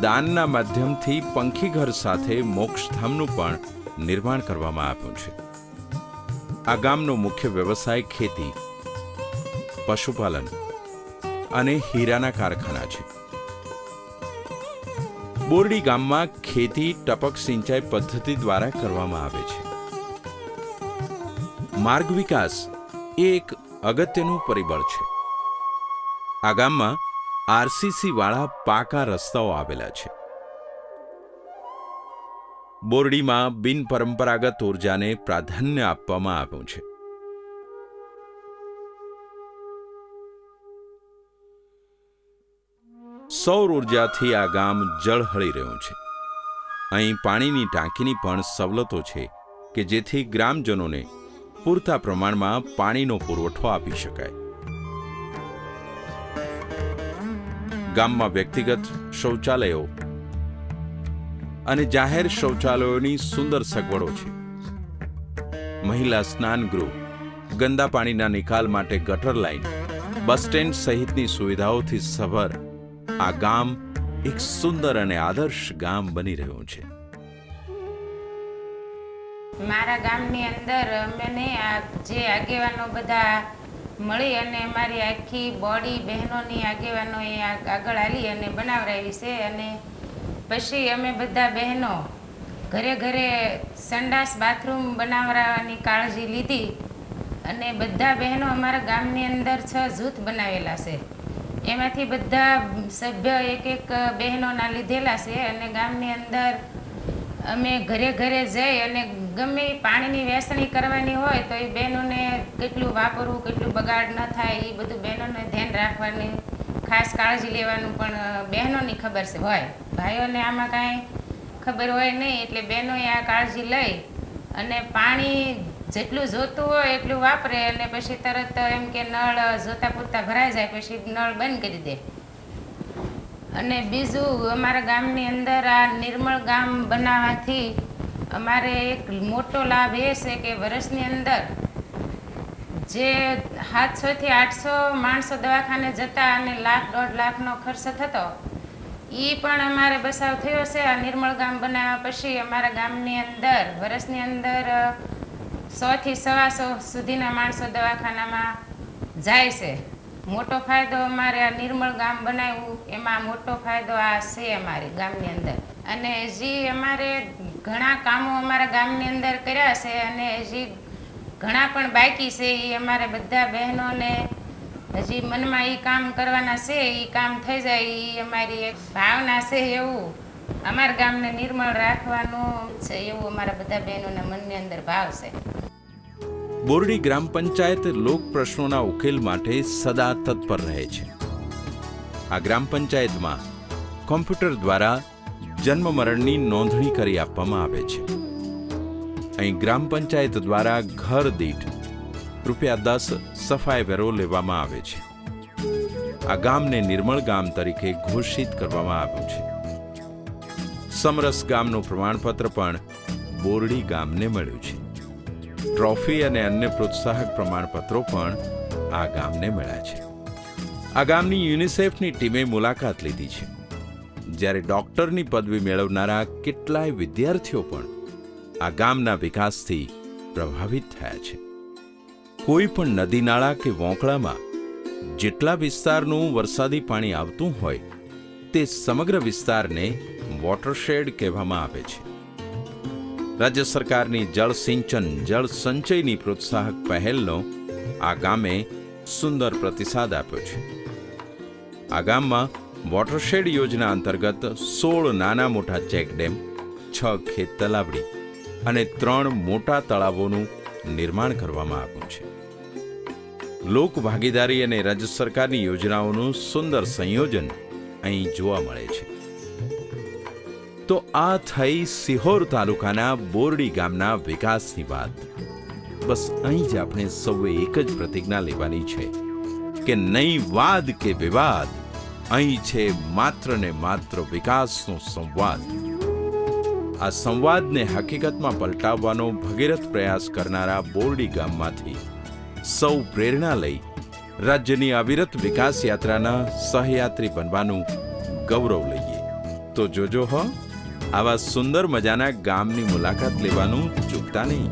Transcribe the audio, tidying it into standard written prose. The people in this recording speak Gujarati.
દાનના માધ્યમથી પંખીઘર સાથે મોક્ષધામનું પણ નિર્માણ કરવામાં આવ્યું છે. આ ગામનો મુખ્ય વ્યવસાય ખેતી, પશુપાલન અને હીરાના કારખાના છે. બોરડી ગામમાં ખેતી ટપક સિંચાઈ પદ્ધતિ દ્વારા કરવામાં આવે છે. માર્ગ વિકાસ એ એક અગત્યનું પરિબળ છે. આ ગામમાં આરસીસી વાળા પાકા રસ્તાઓ આવેલા છે. બોરડીમાં બિનપરંપરાગત ઉર્જાને પ્રાધાન્ય આપવામાં આવ્યું છે. સૌર ઉર્જાથી આ ગામ ઝળહળી રહ્યું છે. અહીં પાણીની ટાંકીની પણ સવલતો છે કે જેથી ગ્રામજનોને પૂરતા પ્રમાણમાં પાણીનો પુરવઠો આપી શકાય. ગામમાં વ્યક્તિગત શૌચાલયો અને જાહેર શૌચાલયોની સુંદર સગવડો છે. મહિલા સ્નાન ગૃહ, ગંદા પાણીના નિકાલ માટે ગટર લાઇન, બસ સ્ટેન્ડ સહિતની સુવિધાઓથી સભર આ ગામ એક સુંદર અને આદર્શ ગામ બની રહ્યું છે. મારા ગામની અંદર મને જે આગેવાનો બધા મળી અને અમારી આખી બોડી બહેનોની આગેવાનોએ આગળ આલી અને બનાવડાવી છે. અને પછી અમે બધા બહેનો ઘરે ઘરે સંડાસ બાથરૂમ બનાવવાની કાળજી લીધી અને બધા બહેનો અમારા ગામની અંદર 6 જૂથ બનાવેલા છે. એમાંથી બધા સભ્ય એક બહેનોના લીધેલા છે. અને ગામની અંદર અમે ઘરે ઘરે જઈ અને ગમે પાણીની વેચણી કરવાની હોય તો એ બહેનોને કેટલું વાપરવું, કેટલું બગાડ ન થાય એ બધું બહેનોને ધ્યાન રાખવાની, ખાસ કાળજી લેવાનું પણ બહેનોની ખબર છે હોય. ભાઈઓને આમાં કાંઈ ખબર હોય નહીં, એટલે બહેનોએ આ કાળજી લઈ અને પાણી જેટલું જોતું હોય એટલું વાપરે અને પછી તરત એમ કે નળ જોતા પૂરતા ભરાઈ જાય પછી નળ બંધ કરી દે. અને બીજું અમારા ગામની અંદર આ નિર્મળ ગામ બનાવવાથી અમારે એક મોટો લાભ એ છે કે વર્ષની અંદર જે 700 થી 800 માણસો દવાખાને જતા અને 1 લાખ 1.5 લાખનો ખર્ચ થતો એ પણ અમારે બચાવ થયો છે. આ નિર્મળ ગામ બનાવ્યા પછી અમારા ગામની અંદર વર્ષની અંદર 100 થી 125 સુધીના માણસો દવાખાનામાં જાય છે. મોટો ફાયદો અમારે આ નિર્મળ ગામ બનાવ્યું એમાં મોટો ફાયદો આ છે અમારી ગામની અંદર. અને હજી અમારે ઘણા કામો અમારા ગામની અંદર કર્યા છે અને હજી ઘણા પણ બાકી છે. એ અમારે બધા બહેનોને હજી મનમાં એ કામ કરવાના છે. એ કામ થઈ જાય એ અમારી એક ભાવના છે. એવું અમારા ગામને નિર્મળ રાખવાનું છે એવું અમારા બધા બહેનોના મનની અંદર ભાવ છે. બોરડી ગ્રામ પંચાયત લોક પ્રશ્નોના ઉકેલ માટે સદા તત્પર રહે છે. આ ગ્રામ પંચાયતમાં કોમ્પ્યુટર દ્વારા જન્મ મરણની નોંધણી કરી આપવામાં આવે છે. અહીં ગ્રામ પંચાયત દ્વારા ઘર દીઠ ₹10 સફાઈ વેરો લેવામાં આવે છે. આ ગામને નિર્મળ ગામ તરીકે ઘોષિત કરવામાં આવ્યું છે. સમરસ ગામનું પ્રમાણપત્ર પણ બોરડી ગામને મળ્યું છે. ટ્રોફી અને અન્ય પ્રોત્સાહક પ્રમાણપત્રો પણ આ ગામને મળ્યા છે. આ ગામની યુનિસેફની ટીમે મુલાકાત લીધી છે, જ્યારે ડોક્ટરની પદવી મેળવનારા કેટલાય વિદ્યાર્થીઓ પણ આ ગામના વિકાસથી પ્રભાવિત થયા છે. કોઈ પણ નદી નાળા કે વોંકળામાં જેટલા વિસ્તારનું વરસાદી પાણી આવતું હોય તે સમગ્ર વિસ્તારને વોટરશેડ કહેવામાં આવે છે. રાજ્ય સરકારની જળ સિંચન જળ સંચયની પ્રોત્સાહક પહેલનો આ ગામે સુંદર પ્રતિસાદ આપ્યો છે. આ ગામમાં વોટરશેડ યોજના અંતર્ગત 16 નાના મોટા ચેકડેમ, 6 ખેત તલાવડી અને 3 મોટા તળાવોનું નિર્માણ કરવામાં આવ્યું છે. લોક ભાગીદારી અને રાજ્ય સરકારની યોજનાઓનું સુંદર સંયોજન અહીં જોવા મળે છે. તો આ થઈ સિહોર તાલુકાના બોરડી ગામના વિકાસની વાત. બસ અહીં જ આપણે સૌએ એક જ પ્રતિજ્ઞા લેવાની છે કે નહીં વાદ કે વિવાદ, અહીં છે માત્ર ને માત્ર વિકાસનો સંવાદ. આ સંવાદને હકીકતમાં પલટાવવાનો ભગીરથ પ્રયાસ કરનારા બોરડી ગામમાંથી સૌ પ્રેરણા લઈ રાજ્યની અવિરત વિકાસ યાત્રાના સહયાત્રી બનવાનું ગૌરવ લઈએ. તો જોજો હો, આવા સુંદર મજાના ગામની મુલાકાત લેવાનું ચૂકતા નહીં.